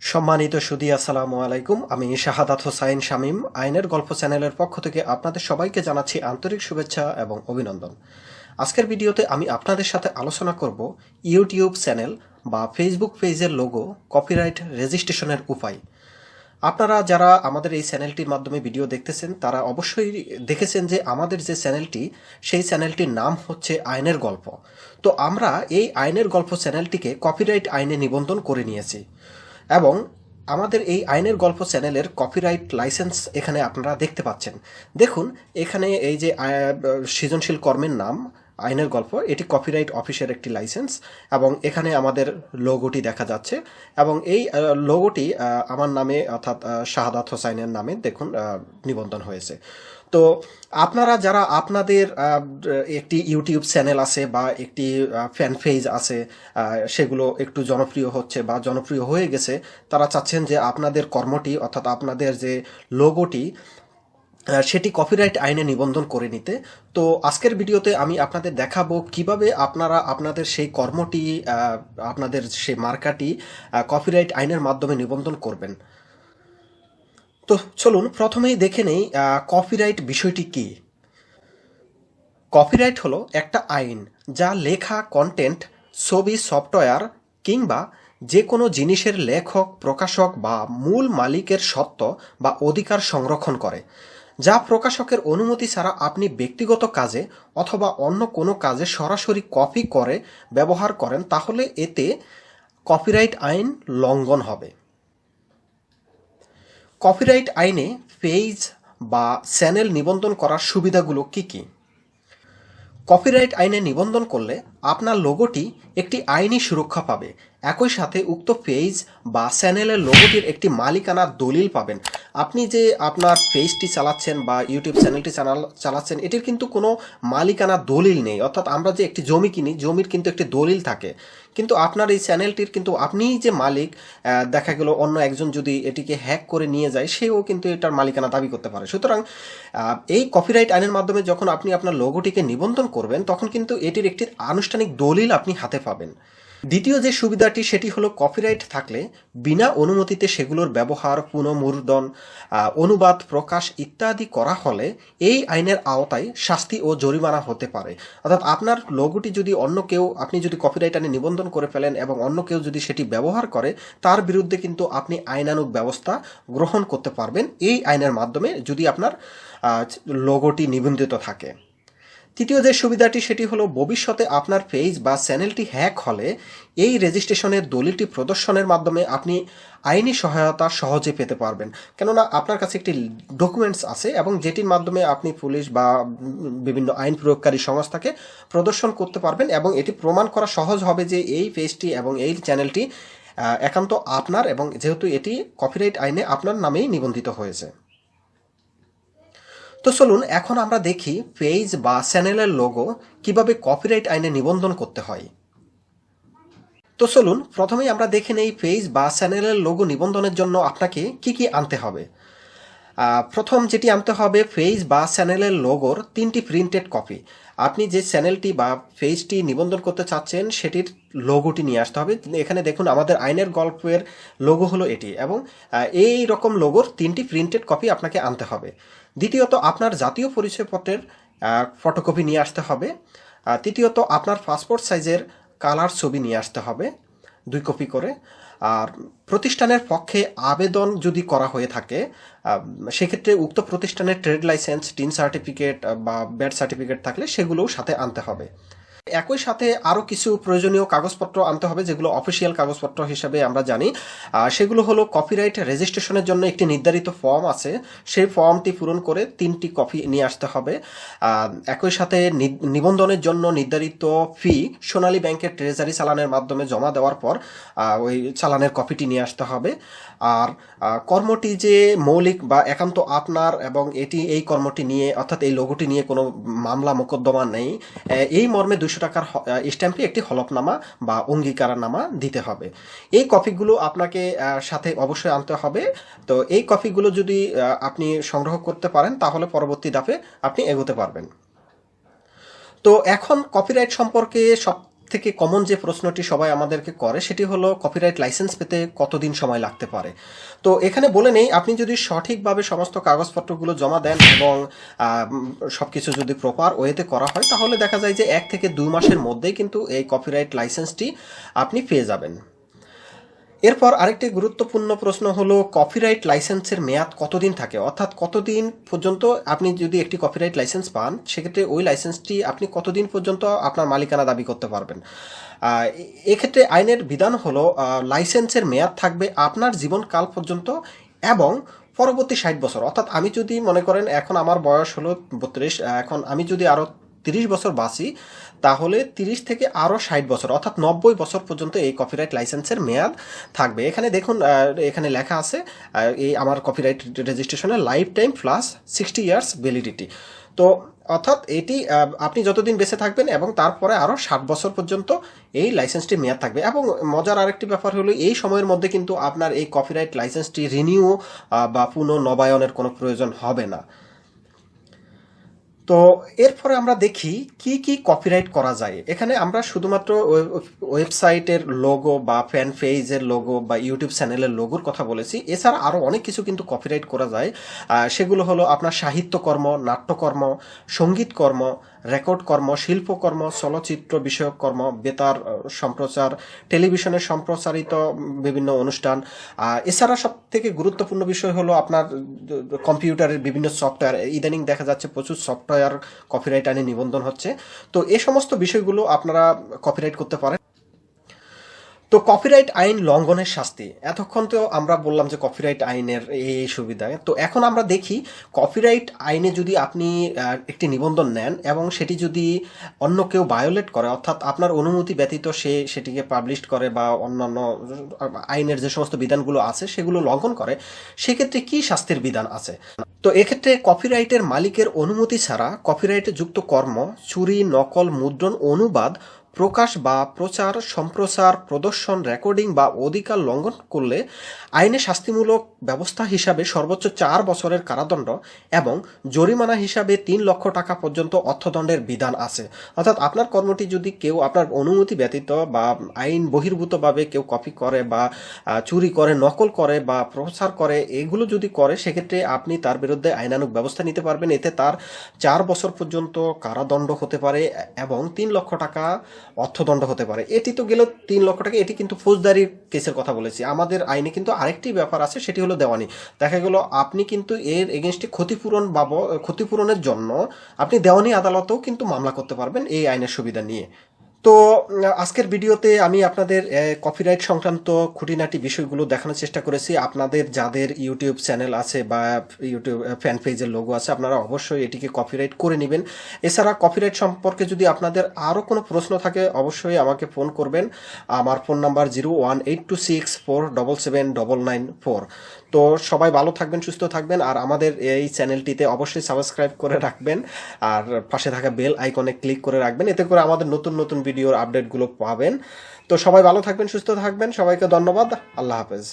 সম্মানিত সুধী, আসসালামু আলাইকুম। আমি শাহাদাত হোসাইন শামীম আইনের গল্প চ্যানেলের পক্ষ থেকে আপনাদের সবাইকে জানাচ্ছি আন্তরিক শুভেচ্ছা এবং অভিনন্দন। আজকের ভিডিওতে আমি আপনাদের সাথে আলোচনা করব ইউটিউব চ্যানেল বা ফেসবুক পেজের লোগো কপিরাইট রেজিস্ট্রেশনের উপায়। আপনারা যারা আমাদের এই চ্যানেলটির মাধ্যমে ভিডিও দেখতেছেন তারা অবশ্যই দেখেছেন যে আমাদের যে চ্যানেলটি, সেই চ্যানেলটির নাম হচ্ছে আইনের গল্প। তো আমরা এই আইনের গল্প চ্যানেলটিকে কপিরাইট আইনে নিবন্ধন করে নিয়েছি এবং আমাদের এই আইনের গল্প চ্যানেলের কপিরাইট লাইসেন্স এখানে আপনারা দেখতে পাচ্ছেন। দেখুন, এখানে এই যে সৃজনশীল কর্মের নাম আইনের গল্প, এটি কপিরাইট অফিসের একটি লাইসেন্স এবং এখানে আমাদের লোগোটি দেখা যাচ্ছে এবং এই লোগোটি আমার নামে অর্থাৎ শাহাদাত হোসাইনের নামে দেখুন নিবন্ধন হয়েছে। তো আপনারা যারা আপনাদের একটি ইউটিউব চ্যানেল আছে বা একটি ফ্যান পেজ আছে, সেগুলো একটু জনপ্রিয় হচ্ছে বা জনপ্রিয় হয়ে গেছে, তারা চাচ্ছেন যে আপনাদের কর্মটি অর্থাৎ আপনাদের যে লোগোটি সেটি কপিরাইট আইনে নিবন্ধন করে নিতে। তো আজকের ভিডিওতে আমি আপনাদের দেখাবো কিভাবে আপনারা আপনাদের সেই কর্মটি, আপনাদের সেই মার্কাটি কপিরাইট আইনের মাধ্যমে নিবন্ধন করবেন। তো চলুন প্রথমেই দেখে নেই কপিরাইট বিষয়টি কি। কপিরাইট হলো একটা আইন যা লেখা, কন্টেন্ট, ছবি, সফটওয়্যার কিংবা যে কোনো জিনিসের লেখক, প্রকাশক বা মূল মালিকের সত্ত্ব বা অধিকার সংরক্ষণ করে, যা প্রকাশকের অনুমতি ছাড়া আপনি ব্যক্তিগত কাজে অথবা অন্য কোনো কাজে সরাসরি কপি করে ব্যবহার করেন, তাহলে এতে কপিরাইট আইন লঙ্ঘন হবে। কপিরাইট আইনে পেজ বা চ্যানেল নিবন্ধন করার সুবিধাগুলো কি কি? কপিরাইট আইনে নিবন্ধন করলে আপনার লোগোটি একটি আইনি সুরক্ষা পাবে। একই সাথে উক্ত পেজ বা চ্যানেলের লোগোটির একটি মালিকানার দলিল পাবেন। আপনি যে আপনার পেজটি চালাচ্ছেন বা ইউটিউব চ্যানেলটি চালাচ্ছেন, এটির কিন্তু কোনো মালিকানার দলিল নেই। অর্থাৎ আমরা যে একটি জমি কিনি, জমির কিন্তু একটি দলিল থাকে, কিন্তু আপনার এই চ্যানেলটির কিন্তু আপনিই যে মালিক। দেখা গেল অন্য একজন যদি এটিকে হ্যাক করে নিয়ে যায়, সেও কিন্তু এটার মালিকানা দাবি করতে পারে। সুতরাং এই কপিরাইট আইনের মাধ্যমে যখন আপনি আপনার লোগোটিকে নিবন্ধন করবেন, তখন কিন্তু এটির একটি আনুষ্ঠানিক দলিল আপনি হাতে পাবেন। দ্বিতীয় যে সুবিধাটি, সেটি হলো কপিরাইট থাকলে বিনা অনুমতিতে সেগুলোর ব্যবহার, পুনঃমুদ্রণ, অনুবাদ, প্রকাশ ইত্যাদি করা হলে এই আইনের আওতায় শাস্তি ও জরিমানা হতে পারে। অর্থাৎ আপনার লোগোটি যদি অন্য কেউ, আপনি যদি কপিরাইট আইনে নিবন্ধন করে ফেলেন এবং অন্য কেউ যদি সেটি ব্যবহার করে, তার বিরুদ্ধে কিন্তু আপনি আইনানুগ ব্যবস্থা গ্রহণ করতে পারবেন এই আইনের মাধ্যমে, যদি আপনার লোগোটি নিবন্ধিত থাকে। তৃতীয় যে সুবিধাটি, সেটি হলো ভবিষ্যতে আপনার পেজ বা চ্যানেলটি হ্যাক হলে এই রেজিস্ট্রেশনের দলিলটি প্রদর্শনের মাধ্যমে আপনি আইনি সহায়তা সহজে পেতে পারবেন। কেননা আপনার কাছে একটি ডকুমেন্টস আছে এবং যেটির মাধ্যমে আপনি পুলিশ বা বিভিন্ন আইন প্রয়োগকারী সংস্থাকে প্রদর্শন করতে পারবেন এবং এটি প্রমাণ করা সহজ হবে যে এই পেজটি এবং এই চ্যানেলটি একান্ত আপনার, এবং যেহেতু এটি কপিরাইট আইনে আপনার নামেই নিবন্ধিত হয়েছে। তো চলুন এখন আমরা দেখি পেজ বা চ্যানেলের লোগো কিভাবে কপিরাইট আইনে নিবন্ধন করতে হয়। তো চলুন প্রথমেই আমরা দেখে নেই পেজ বা চ্যানেলের লোগো নিবন্ধনের জন্য আপনাকে কি কি আনতে হবে। প্রথম যেটি আনতে হবে, পেজ বা চ্যানেলের লোগোর 3টি প্রিন্টেড কপি। আপনি যে চ্যানেলটি বা পেজটি নিবন্ধন করতে চাচ্ছেন, সেটির লোগোটি নিয়ে আসতে হবে। এখানে দেখুন আমাদের আইনের গল্পের লোগো হলো এটি, এবং এই রকম লোগোর 3টি প্রিন্টেড কপি আপনাকে আনতে হবে। দ্বিতীয়ত, আপনার জাতীয় পরিচয়পত্রের ফটোকপি নিয়ে আসতে হবে। তৃতীয়ত, আপনার পাসপোর্ট সাইজের কালার ছবি নিয়ে আসতে হবে 2 কপি করে। আর প্রতিষ্ঠানের পক্ষে আবেদন যদি করা হয়ে থাকে, সেক্ষেত্রে উক্ত প্রতিষ্ঠানের ট্রেড লাইসেন্স, টিন সার্টিফিকেট বা ব্যাড সার্টিফিকেট থাকলে সেগুলোও সাথে আনতে হবে। একই সাথে আরও কিছু প্রয়োজনীয় কাগজপত্র আনতে হবে, যেগুলো অফিসিয়াল কাগজপত্র হিসাবে আমরা জানি। সেগুলো হলো কপিরাইট রেজিস্ট্রেশনের জন্য একটি নির্ধারিত ফর্ম আছে, সেই ফর্মটি পূরণ করে 3টি কপি নিয়ে আসতে হবে। একই সাথে নিবন্ধনের জন্য নির্ধারিত ফি সোনালী ব্যাংকের ট্রেজারি চালানের মাধ্যমে জমা দেওয়ার পর ওই চালানের কপিটি নিয়ে আসতে হবে। আর কর্মটি যে মৌলিক বা একান্ত আপনার, এবং এই কর্মটি নিয়ে অর্থাৎ এই লোগোটি নিয়ে কোনো মামলা মোকদ্দমা নেই, এই মর্মে 200 টাকার স্ট্যাম্পে একটি হলফনামা বা অঙ্গীকারনামা দিতে হবে। এই কপিগুলো আপনাকে সাথে অবশ্যই আনতে হবে। তো এই কপিগুলো যদি আপনি সংগ্রহ করতে পারেন, তাহলে পরবর্তী ধাপে আপনি এগোতে পারবেন। তো এখন কপিরাইট সম্পর্কে সব থেকে কমন যে প্রশ্নটি সবাই আমাদেরকে করে সেটি হলো কপিরাইট লাইসেন্স পেতে কতদিন সময় লাগতে পারে। তো এখানে বলে নেই, আপনি যদি সঠিকভাবে সমস্ত কাগজপত্রগুলো জমা দেন এবং সব কিছু যদি প্রপার ওয়েতে করা হয় তাহলে দেখা যায় যে 1 থেকে 2 মাসের মধ্যেই কিন্তু এই কপিরাইট লাইসেন্সটি আপনি পেয়ে যাবেন। এরপর আরেকটি গুরুত্বপূর্ণ প্রশ্ন হলো কপিরাইট লাইসেন্সের মেয়াদ কতদিন থাকে, অর্থাৎ কতদিন পর্যন্ত আপনি যদি একটি কপিরাইট লাইসেন্স পান সেক্ষেত্রে ওই লাইসেন্সটি আপনি কতদিন পর্যন্ত আপনার মালিকানা দাবি করতে পারবেন। এক্ষেত্রে আইনের বিধান হলো লাইসেন্সের মেয়াদ থাকবে আপনার জীবনকাল পর্যন্ত এবং পরবর্তী 60 বছর। অর্থাৎ আমি যদি মনে করেন এখন আমার বয়স হলো 32, এখন আমি যদি আরও 30 বছর বাঁচি তাহলে 30 থেকে আরও 60 বছর অর্থাৎ 90 বছর পর্যন্ত এই কপিরাইট লাইসেন্সের মেয়াদ থাকবে। এখানে দেখুন, এখানে লেখা আছে এই আমার কপিরাইট রেজিস্ট্রেশনের life time plus 60 years validity. তো অর্থাৎ এটি আপনি যতদিন বেঁচে থাকবেন এবং তারপরে আরও 60 বছর পর্যন্ত এই লাইসেন্সটি মেয়াদ থাকবে। এবং মজার আরেকটি ব্যাপার হলো এই সময়ের মধ্যে কিন্তু আপনার এই কপিরাইট লাইসেন্সটি রিনিউ বা পুনর্নবায়নের কোনো প্রয়োজন হবে না। তো এরপরে আমরা দেখি কি কি কপিরাইট করা যায়। এখানে আমরা শুধুমাত্র ওয়েবসাইটের লোগো বা ফ্যান পেজের লোগো বা ইউটিউব চ্যানেলের লোগোর কথা বলেছি, এছাড়া আরও অনেক কিছু কিন্তু কপিরাইট করা যায়। সেগুলো হলো আপনার সাহিত্যকর্ম, নাট্যকর্ম, সঙ্গীতকর্ম, রেকর্ড কর্ম, শিল্পকর্ম, চলচ্চিত্র বিষয়ক কর্ম, বেতার সম্প্রচার, টেলিভিশনে সম্প্রচারিত বিভিন্ন অনুষ্ঠান। এছাড়া সব থেকে গুরুত্বপূর্ণ বিষয় হলো আপনার কম্পিউটারের বিভিন্ন সফটওয়্যার। ইদানিং দেখা যাচ্ছে প্রচুর সফটওয়্যার কপিরাইট আইনে নিবন্ধন হচ্ছে। তো এই সমস্ত বিষয়গুলো আপনারা কপিরাইট করতে পারেন। তো কপিরাইট আইন লঙ্ঘনের শাস্তি, এতক্ষণ তো আমরা বললাম যে কপিরাইট আইনের এই সুবিধা। তো এখন আমরা দেখি কপিরাইট আইনে যদি আপনি একটি নিবন্ধন নেন এবং সেটি যদি অন্য কেউ ভায়োলেট করে, অর্থাৎ আপনার অনুমতি ব্যতীত সে সেটিকে পাবলিশ করে বা অন্যান্য আইনের যে সমস্ত বিধানগুলো আছে সেগুলো লঙ্ঘন করে, সেক্ষেত্রে কি শাস্তির বিধান আছে। তো এক্ষেত্রে কপিরাইটের মালিকের অনুমতি ছাড়া কপিরাইটে যুক্ত কর্ম চুরি, নকল, মুদ্রণ, অনুবাদ, প্রকাশ বা প্রচার, সম্প্রচার, প্রদর্শন, রেকর্ডিং বা অধিকার লঙ্ঘন করলে আইনে শাস্তিমূলক ব্যবস্থা হিসাবে সর্বোচ্চ 4 বছরের কারাদণ্ড এবং জরিমানা হিসাবে 3 লক্ষ টাকা পর্যন্ত অর্থদণ্ডের বিধান আছে। অর্থাৎ আপনার কর্মটি যদি কেউ আপনার অনুমতি ব্যতীত বা আইন বহির্ভূতভাবে কেউ কপি করে বা চুরি করে, নকল করে বা প্রচার করে, এগুলো যদি করে সেক্ষেত্রে আপনি তার বিরুদ্ধে আইনানুগ ব্যবস্থা নিতে পারবেন। এতে তার 4 বছর পর্যন্ত কারাদণ্ড হতে পারে এবং 3 লক্ষ টাকা অর্থদণ্ড হতে পারে। এটি তো গেল 3 লক্ষ টাকা, এটি কিন্তু ফৌজদারি কেসের কথা বলেছি। আমাদের আইনে কিন্তু আরেকটি ব্যাপার আছে, সেটি হলো দেওয়ানি। দেখা গেল আপনি কিন্তু এর এগেনস্টে ক্ষতিপূরণের জন্য আপনি দেওয়ানি আদালতেও কিন্তু মামলা করতে পারবেন এই আইনের সুবিধা নিয়ে। তো আজকের ভিডিওতে আমি আপনাদের কপিরাইট সংক্রান্ত খুঁটিনাটি বিষয়গুলো দেখানোর চেষ্টা করেছি। আপনাদের যাদের ইউটিউব চ্যানেল আছে বা ইউটিউব ফ্যান পেজের লোগো আছে আপনারা অবশ্যই এটিকে কপিরাইট করে নেবেন। এছাড়া কপিরাইট সম্পর্কে যদি আপনাদের আরও কোনো প্রশ্ন থাকে অবশ্যই আমাকে ফোন করবেন। আমার ফোন নাম্বার 01826477994। তো সবাই ভালো থাকবেন, সুস্থ থাকবেন, আর আমাদের এই চ্যানেলটিতে অবশ্যই সাবস্ক্রাইব করে রাখবেন আর পাশে থাকা বেল আইকনে ক্লিক করে রাখবেন, এতে করে আমাদের নতুন নতুন ভিডিওর আপডেটগুলো পাবেন। তো সবাই ভালো থাকবেন, সুস্থ থাকবেন, সবাইকে ধন্যবাদ, আল্লাহ হাফেজ।